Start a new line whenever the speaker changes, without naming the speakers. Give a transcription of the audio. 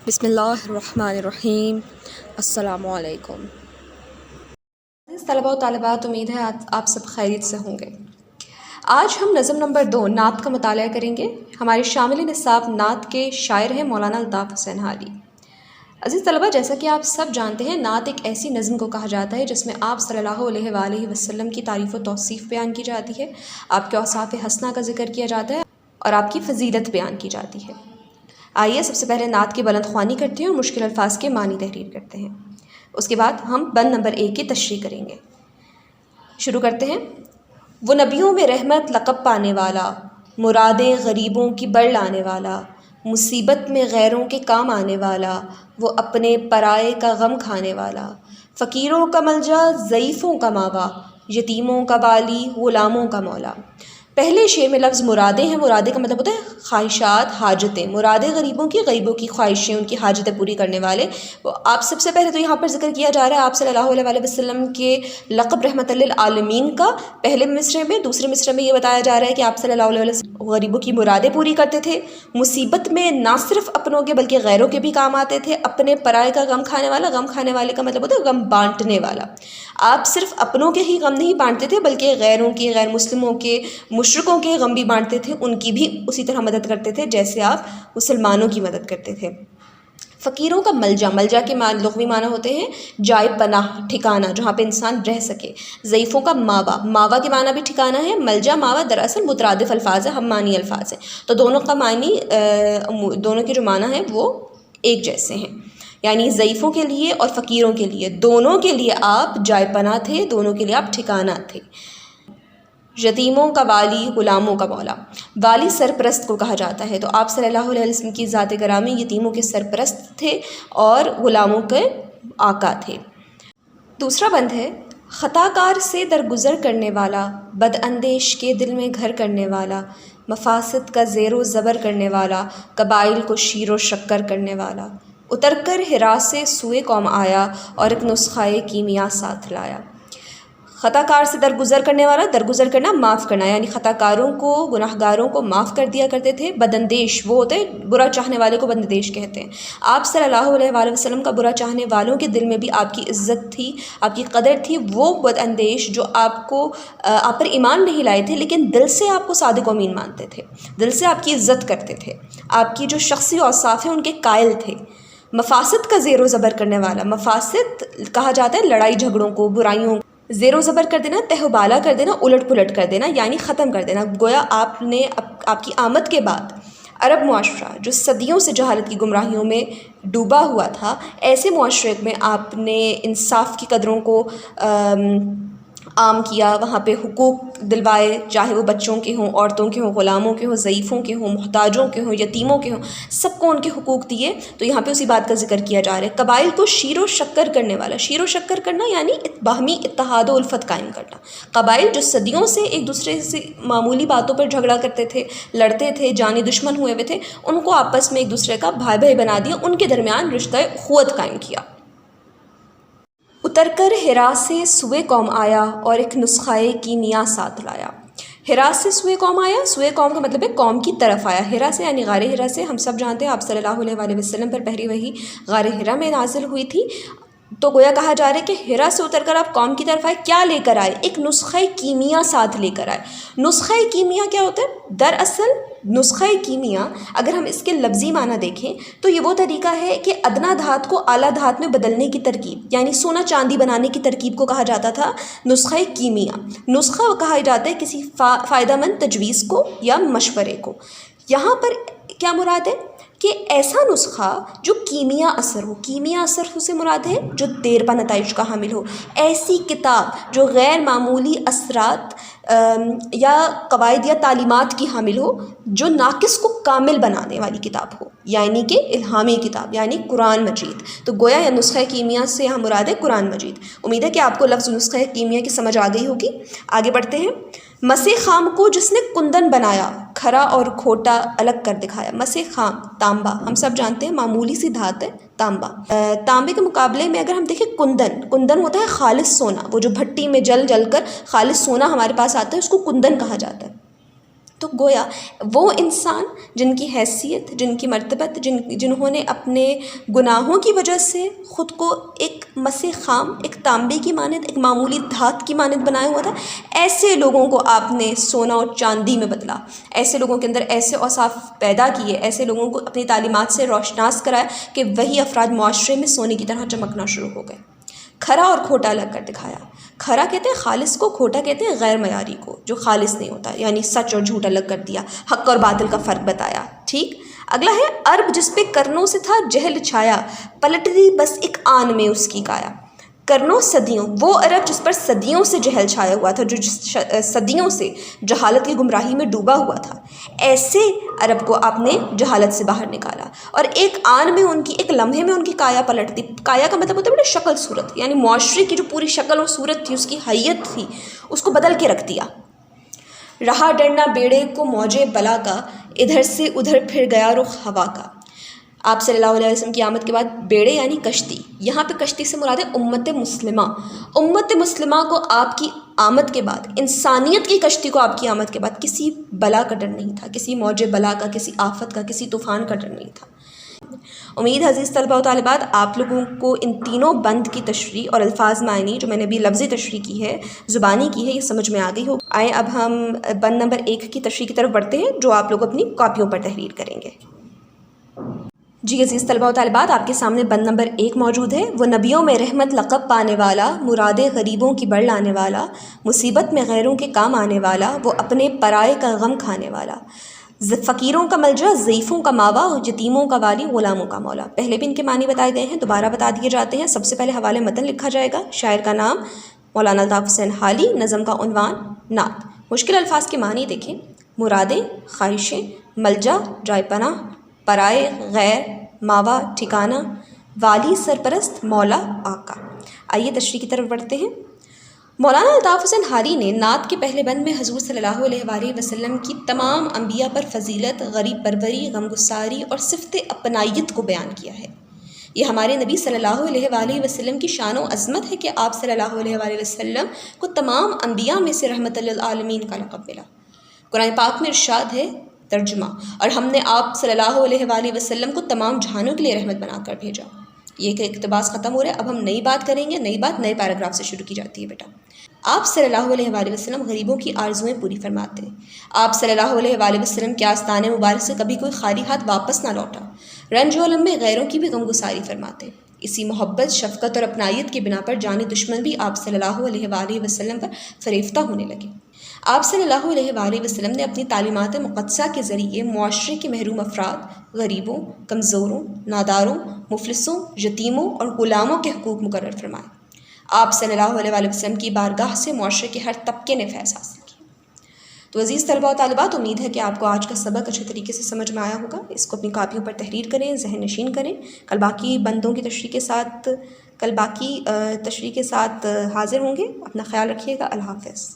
بسم اللہ الرحمن الرحیم۔ السلام علیکم طلباء و طالبات، امید ہے آپ سب خیریت سے ہوں گے۔ آج ہم نظم نمبر 2 نعت کا مطالعہ کریں گے۔ ہمارے شامل نصاب نعت کے شاعر ہیں مولانا الطاف حسین حالی۔ عزیز طلباء، جیسا کہ آپ سب جانتے ہیں، نعت ایک ایسی نظم کو کہا جاتا ہے جس میں آپ صلی اللہ علیہ وآلہ وسلم کی تعریف و توصیف بیان کی جاتی ہے، آپ کے اوصاف حسنہ کا ذکر کیا جاتا ہے اور آپ کی فضیلت بیان کی جاتی ہے۔ آئیے سب سے پہلے نعت کی بلند خوانی کرتے ہیں اور مشکل الفاظ کے معنی تحریر کرتے ہیں۔ اس کے بعد ہم بند نمبر 1 کی تشریح کریں گے۔ شروع کرتے ہیں۔ وہ نبیوں میں رحمت لقب پانے والا، مرادیں غریبوں کی بڑھ لانے والا، مصیبت میں غیروں کے کام آنے والا، وہ اپنے پرائے کا غم کھانے والا، فقیروں کا ملجا ضعیفوں کا ماوا، یتیموں کا والی غلاموں کا مولا۔ پہلے شعر میں لفظ مرادیں ہیں۔ مرادیں کا مطلب ہوتا ہے خواہشات، حاجتیں۔ مرادیں غریبوں کی خواہشیں، ان کی حاجتیں پوری کرنے والے۔ آپ سب سے پہلے تو یہاں پر ذکر کیا جا رہا ہے آپ صلی اللہ علیہ وآلہ وسلم کے لقب رحمت للعالمین کا۔ پہلے مصرعے میں، دوسرے مصرعے میں یہ بتایا جا رہا ہے کہ آپ صلی اللہ علیہ وسلم غریبوں کی مرادیں پوری کرتے تھے، مصیبت میں نہ صرف اپنوں کے بلکہ غیروں کے بھی کام آتے تھے، اپنے پرائے کا غم کھانے والا۔ غم کھانے والے کا مطلب ہوتا ہے غم بانٹنے والا۔ آپ صرف اپنوں کے ہی غم نہیں بانٹتے تھے بلکہ غیروں کے، غیر مسلموں کے، مشرکوں کے غم بھی بانٹتے تھے، ان کی بھی اسی طرح مدد کرتے تھے جیسے آپ مسلمانوں کی مدد کرتے تھے۔ فقیروں کا ملجا، ملجا کے لغوی معنی ہوتے ہیں جائے پناہ، ٹھکانہ، جہاں پہ انسان رہ سکے۔ ضعیفوں کا ماوا، ماوا کے معنی بھی ٹھکانہ ہے۔ ملجا ماوا دراصل مترادف الفاظ ہیں، ہم معنی الفاظ ہیں، تو دونوں کا معنی، دونوں کے جو معنی ہیں وہ ایک جیسے ہیں، یعنی ضعیفوں کے لیے اور فقیروں کے لیے، دونوں کے لیے آپ جائے پناہ تھے، دونوں کے لیے آپ ٹھکانہ تھے۔ یتیموں کا والی، غلاموں کا مولا۔ والی سرپرست کو کہا جاتا ہے، تو آپ صلی اللہ علیہ وسلم کی ذات گرامی یتیموں کے سرپرست تھے اور غلاموں کے آقا تھے۔ دوسرا بند ہے۔ خطا کار سے درگزر کرنے والا، بد اندیش کے دل میں گھر کرنے والا، مفاسد کا زیر و زبر کرنے والا، قبائل کو شیر و شکر کرنے والا، اتر کر حرا سے سوئے قوم آیا اور ایک نسخہ کیمیا ساتھ لایا۔ خطا کار سے درگزر کرنے والا، درگزر کرنا معاف کرنا، یعنی خطا کاروں کو، گناہ گاروں کو معاف کر دیا کرتے تھے۔ بداندیش وہ ہوتے ہیں برا چاہنے والے کو بداندیش کہتے ہیں۔ آپ صلی اللہ علیہ وآلہ وسلم کا برا چاہنے والوں کے دل میں بھی آپ کی عزت تھی، آپ کی قدر تھی۔ وہ بداندیش جو آپ پر ایمان نہیں لائے تھے لیکن دل سے آپ کو صادق و امین مانتے تھے، دل سے آپ کی عزت کرتے تھے، آپ کی جو شخصی اوصاف ہیں ان کے قائل تھے۔ مفاسد کا زیر و زبر کرنے والا، مفاسد کہا جاتا ہے لڑائی جھگڑوں کو، برائیوں کو۔ زیر و زبر کر دینا، تہ و بالا کر دینا، الٹ پلٹ کر دینا، یعنی ختم کر دینا۔ گویا آپ نے آپ کی آمد کے بعد عرب معاشرہ جو صدیوں سے جہالت کی گمراہیوں میں ڈوبا ہوا تھا، ایسے معاشرے میں آپ نے انصاف کی قدروں کو عام کیا، وہاں پہ حقوق دلوائے، چاہے وہ بچوں کے ہوں، عورتوں کے ہوں، غلاموں کے ہوں، ضعیفوں کے ہوں، محتاجوں کے ہوں، یتیموں کے ہوں، سب کو ان کے حقوق دیے۔ تو یہاں پہ اسی بات کا ذکر کیا جا رہا ہے۔ قبائل کو شیر و شکر کرنے والا، شیر و شکر کرنا یعنی باہمی اتحاد و الفت قائم کرنا۔ قبائل جو صدیوں سے ایک دوسرے سے معمولی باتوں پر جھگڑا کرتے تھے، لڑتے تھے، جانی دشمن ہوئے ہوئے تھے، ان کو آپس میں ایک دوسرے کا بھائی بھائی بنا دیا، ان کے درمیان رشتہ اخوت قائم کیا۔ اتر کر حرا سے سوئے قوم آیا اور ایک نسخہ کیمیا ساتھ لایا۔ حرا سے سوئے قوم آیا، سوئے قوم کا مطلب ہے قوم کی طرف آیا۔ حرا سے یعنی غار حرا سے، ہم سب جانتے ہیں آپ صلی اللہ علیہ وآلہ وسلم پر پہلی وحی غار حرا میں نازل ہوئی تھی، تو گویا کہا جا رہا ہے کہ حرا سے اتر کر آپ قوم کی طرف آئے، کیا لے کر آئے؟ ایک نسخہ کیمیا ساتھ لے کر آئے۔ نسخہ کیمیا کیا ہوتا ہے؟ دراصل نسخہ کیمیا اگر ہم اس کے لفظی معنی دیکھیں تو یہ وہ طریقہ ہے کہ ادنا دھات کو اعلیٰ دھات میں بدلنے کی ترکیب، یعنی سونا چاندی بنانے کی ترکیب کو کہا جاتا تھا نسخہ کیمیا۔ نسخہ کہا جاتا ہے کسی فائدہ مند تجویز کو یا مشورے کو۔ یہاں پر کیا مراد ہے کہ ایسا نسخہ جو کیمیا اثر ہو، کیمیا اثر سے مراد ہے جو دیر پا نتائج کا حامل ہو۔ ایسی کتاب جو غیر معمولی اثرات یا قواعد یا تعلیمات کی حامل ہو، جو ناقص کو کامل بنانے والی کتاب ہو، یعنی کہ الہامی کتاب، یعنی قرآن مجید۔ تو گویا یا نسخہ کیمیا سے یہاں مراد ہے قرآن مجید۔ امید ہے کہ آپ کو لفظ نسخہ کیمیا کی سمجھ آ گئی ہوگی۔ آگے بڑھتے ہیں۔ مسے خام کو جس نے کندن بنایا، کھرا اور کھوٹا الگ کر دکھایا۔ مسے خام تانبا، ہم سب جانتے ہیں معمولی سی دھات ہے تانبا۔ تانبے کے مقابلے میں اگر ہم دیکھیں کندن ہوتا ہے خالص سونا، وہ جو بھٹی میں جل جل کر خالص سونا ہمارے پاس آتا ہے اس کو کندن کہا جاتا ہے۔ تو گویا وہ انسان جن کی حیثیت، جن کی مرتبت، جنہوں نے اپنے گناہوں کی وجہ سے خود کو ایک مس خام، ایک تانبے کی مانند، ایک معمولی دھات کی مانند بنایا ہوا تھا، ایسے لوگوں کو آپ نے سونا اور چاندی میں بدلا، ایسے لوگوں کے اندر ایسے اوصاف پیدا کیے، ایسے لوگوں کو اپنی تعلیمات سے روشناس کرایا کہ وہی افراد معاشرے میں سونے کی طرح چمکنا شروع ہو گئے۔ کھرا اور کھوٹا الگ کر دکھایا۔ کھرا کہتے ہیں خالص کو، کھوٹا کہتے ہیں غیر معیاری کو، جو خالص نہیں ہوتا، یعنی سچ اور جھوٹ الگ کر دیا، حق اور باطل کا فرق بتایا۔ ٹھیک، اگلا ہے عرب جس پہ کرنوں سے تھا جہل چھایا، پلٹ دی بس ایک آن میں اس کی کایا۔ کرنوں صدیوں، وہ عرب جس پر صدیوں سے جہل چھایا ہوا تھا، جو صدیوں سے جہالت کی گمراہی میں ڈوبا ہوا تھا، ایسے عرب کو آپ نے جہالت سے باہر نکالا اور ایک آن میں ان کی، ایک لمحے میں ان کی کایا پلٹ دی۔ کایا کا مطلب ہوتا ہے بڑی شکل صورت، یعنی معاشرے کی جو پوری شکل اور صورت تھی، اس کی حیت تھی، اس کو بدل کے رکھ دیا۔ رہا ڈرنا بیڑے کو موجے بلا کا، ادھر سے ادھر پھر گیا رخ ہوا کا۔ آپ صلی اللہ علیہ وسلم کی آمد کے بعد بیڑے یعنی کشتی، یہاں پہ کشتی سے مراد ہے امت مسلمہ۔ امت مسلمہ کو آپ کی آمد کے بعد، انسانیت کی کشتی کو آپ کی آمد کے بعد کسی بلا کا ڈر نہیں تھا، کسی موج بلا کا، کسی آفت کا، کسی طوفان کا ڈر نہیں تھا۔ امید عزیز طلبہ و طالبات آپ لوگوں کو ان تینوں بند کی تشریح اور الفاظ معنی جو میں نے ابھی لفظی تشریح کی ہے، زبانی کی ہے، یہ سمجھ میں آ گئی ہو۔ آئیں اب ہم بند نمبر 1 کی تشریح کی طرف بڑھتے ہیں، جو آپ لوگ اپنی کاپیوں پر تحریر کریں گے۔ جی عزیز طلبہ و طالبات، آپ کے سامنے بند نمبر 1 موجود ہے۔ وہ نبیوں میں رحمت لقب پانے والا، مرادیں غریبوں کی بڑھ لانے والا، مصیبت میں غیروں کے کام آنے والا، وہ اپنے پرائے کا غم کھانے والا، فقیروں کا ملجا، ضعیفوں کا ماوا، یتیموں کا والی، غلاموں کا مولا۔ پہلے بھی ان کے معنی بتائے گئے ہیں، دوبارہ بتا دیے جاتے ہیں۔ سب سے پہلے حوالے متن لکھا جائے گا، شاعر کا نام مولانا الطاف حسین حالی، نظم کا عنوان نعت۔ مشکل الفاظ کے معنی دیکھیں، مرادیں، خواہشیں، ملجا جائے پناہ، پرائے غیر، ماوا ٹھکانہ، والی سرپرست، مولا آقا۔ آئیے تشریح کی طرف بڑھتے ہیں۔ مولانا الطاف حسین حالی نے نعت کے پہلے بند میں حضور صلی اللہ علیہ وآلہ وسلم کی تمام انبیاء پر فضیلت، غریب پروری، غمگساری اور صفت اپنائیت کو بیان کیا ہے۔ یہ ہمارے نبی صلی اللہ علیہ وآلہ وسلم کی شان و عظمت ہے کہ آپ صلی اللہ علیہ وآلہ وسلم کو تمام انبیاء میں سے رحمت للعالمین کا لقب ملا۔ قرآن پاک میں ارشاد ہے، ترجمہ، اور ہم نے آپ صلی اللہ علیہ وآلہ وسلم کو تمام جہانوں کے لیے رحمت بنا کر بھیجا۔ یہ کہ اقتباس ختم ہو رہا ہے، اب ہم نئی بات کریں گے۔ نئی بات نئے پیراگراف سے شروع کی جاتی ہے بیٹا۔ آپ صلی اللہ علیہ وآلہ وسلم غریبوں کی آرزوئیں پوری فرماتے ہیں۔ آپ صلی اللہ علیہ وآلہ وسلم کے آستانے مبارک سے کبھی کوئی خالی ہاتھ واپس نہ لوٹا۔ رنج و الم میں غیروں کی بھی غمگساری فرماتے۔ اسی محبت، شفقت اور اپنائیت کی بنا پر جان دشمن بھی آپ صلی اللہ علیہ وآلہ وسلم پر فریفتہ ہونے لگے۔ آپ صلی اللہ علیہ وآلہ وسلم نے اپنی تعلیمات مقدسہ کے ذریعے معاشرے کے محروم افراد، غریبوں، کمزوروں، ناداروں، مفلسوں، یتیموں اور غلاموں کے حقوق مقرر فرمائے۔ آپ صلی اللہ علیہ وآلہ وسلم کی بارگاہ سے معاشرے کے ہر طبقے نے فیض حاصل کیا۔ تو عزیز طلبہ و طالبات، امید ہے کہ آپ کو آج کا سبق اچھے طریقے سے سمجھ میں آیا ہوگا۔ اس کو اپنی کاپیوں پر تحریر کریں، ذہن نشین کریں۔ کل باقی بندوں کی تشریح کے ساتھ حاضر ہوں گے۔ اپنا خیال رکھیے گا۔ اللہ حافظ۔